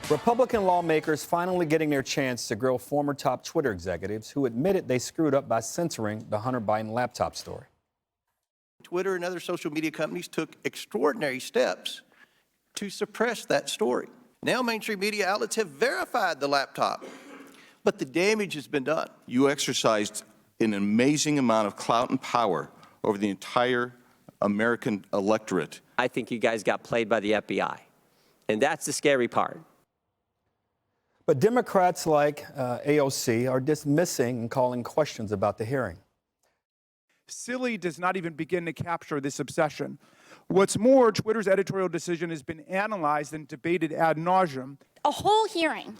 Republican lawmakers finally getting their chance to grill former top Twitter executives who admitted they screwed up by censoring the Hunter Biden laptop story. Twitter and other social media companies took extraordinary steps to suppress that story. Now mainstream media outlets have verified the laptop, but the damage has been done. You exercised an amazing amount of clout and power over the entire American electorate. I think you guys got played by the FBI, and that's the scary part. But Democrats like AOC are dismissing and calling questions about the hearing. Silly does not even begin to capture this obsession. What's more, Twitter's editorial decision has been analyzed and debated ad nauseum. A whole hearing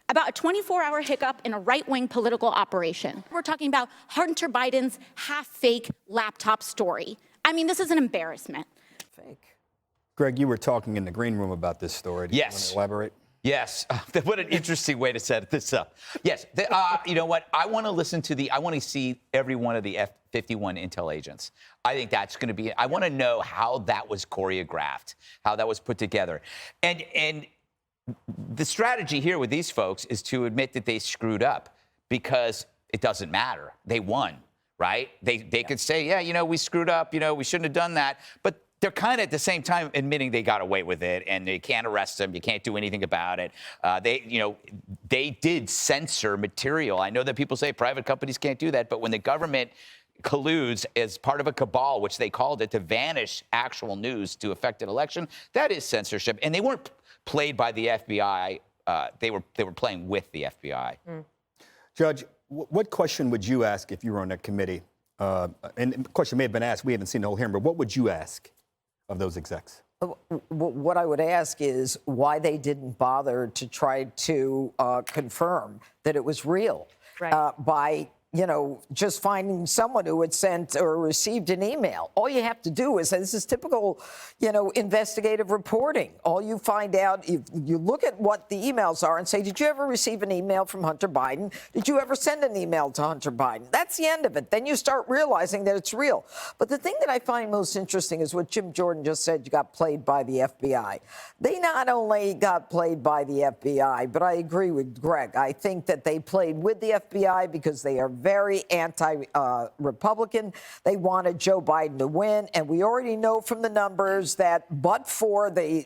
about a 24-hour hiccup in a right-wing political operation. We're talking about Hunter Biden's half-fake laptop story. I mean, this is an embarrassment. Fake. Greg, you were talking in the green room about this story. Do you want to elaborate? Yes. What an interesting way to set this up. Yes. You know what? I want to listen to I want to see every one of the F-51 intel agents. I think that's going to be, I want to know how that was choreographed, how that was put together. And the strategy here with these folks is to admit that they screwed up because it doesn't matter. They won, right? They could say, yeah, you know, we screwed up, you know, we shouldn't have done that. But they're kind of at the same time admitting they got away with it and they can't arrest them. You can't do anything about it. They did censor material. I know that people say private companies can't do that, but when the government colludes as part of a cabal, which they called it, to vanish actual news to affect an election, that is censorship. And they weren't played by the FBI. They were playing with the FBI. Judge, what question would you ask if you were on that committee? And the question may have been asked. We haven't seen the whole hearing, but what would you ask of those execs? What I would ask is why they didn't bother to try to confirm that it was real by, just finding someone who had sent or received an email. All you have to do is, this is typical, investigative reporting. All you find out, you look at what the emails are and say, did you ever receive an email from Hunter Biden? Did you ever send an email to Hunter Biden? That's the end of it. Then you start realizing that it's real. But the thing that I find most interesting is what Jim Jordan just said, you got played by the FBI. They not only got played by the FBI, but I agree with Greg. I think that they played with the FBI because they are very anti-Republican. They wanted Joe Biden to win. And we already know from the numbers that but for the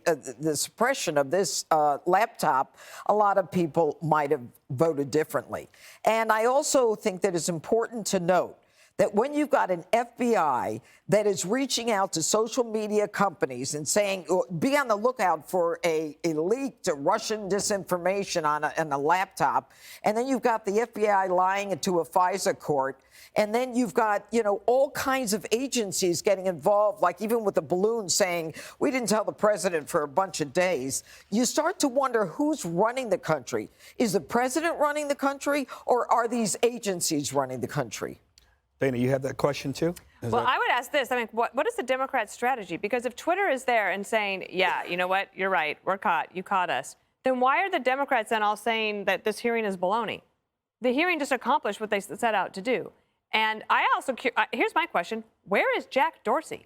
suppression of this laptop, a lot of people might have voted differently. And I also think that it's important to note that when you've got an FBI that is reaching out to social media companies and saying, be on the lookout for a leaked Russian disinformation on a laptop, and then you've got the FBI lying to a FISA court, and then you've got, all kinds of agencies getting involved, like even with the balloon saying, we didn't tell the president for a bunch of days. You start to wonder who's running the country. Is the president running the country, or are these agencies running the country? Dana, you have that question too? Well, I would ask this. I mean, what is the Democrat strategy? Because if Twitter is there and saying, yeah, you know what, you're right, we're caught, you caught us, then why are the Democrats then all saying that this hearing is baloney? The hearing just accomplished what they set out to do. And I also, here's my question, where is Jack Dorsey?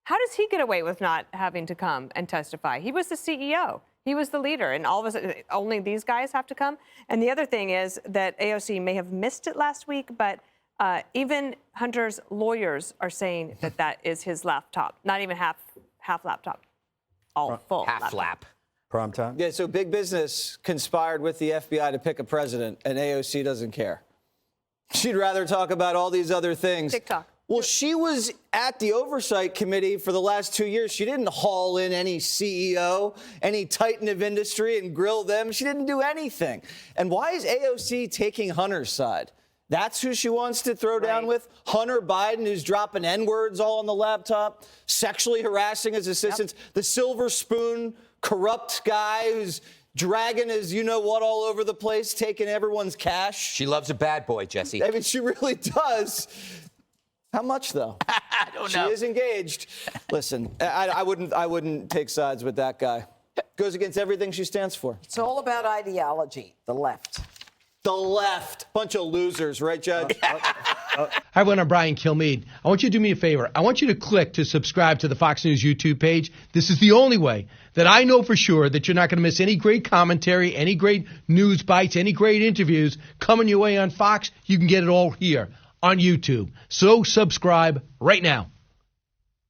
How does he get away with not having to come and testify? He was the CEO. He was the leader, and all of a sudden, only these guys have to come? And the other thing is that AOC may have missed it last week, but even Hunter's lawyers are saying that that is his laptop, not even half laptop, all full Half lap. Prime time? Yeah, so big business conspired with the FBI to pick a president, and AOC doesn't care. She'd rather talk about all these other things. TikTok. Well, she was at the Oversight Committee for the last 2 years. She didn't haul in any CEO, any titan of industry and grill them. She didn't do anything. And why is AOC taking Hunter's side? That's who she wants to throw down with? Hunter Biden, who's dropping N-words all on the laptop, sexually harassing his assistants, the silver spoon, corrupt guy who's dragging his you-know-what all over the place, taking everyone's cash. She loves a bad boy, Jesse. I mean, she really does. How much, though? I don't know. She is engaged. Listen, I wouldn't take sides with that guy. Goes against everything she stands for. It's all about ideology, the left. The left. Bunch of losers, right, Judge? Hi, everyone. I'm Brian Kilmeade. I want you to do me a favor. I want you to click to subscribe to the Fox News YouTube page. This is the only way that I know for sure that you're not going to miss any great commentary, any great news bites, any great interviews coming your way on Fox. You can get it all here on YouTube. So subscribe right now.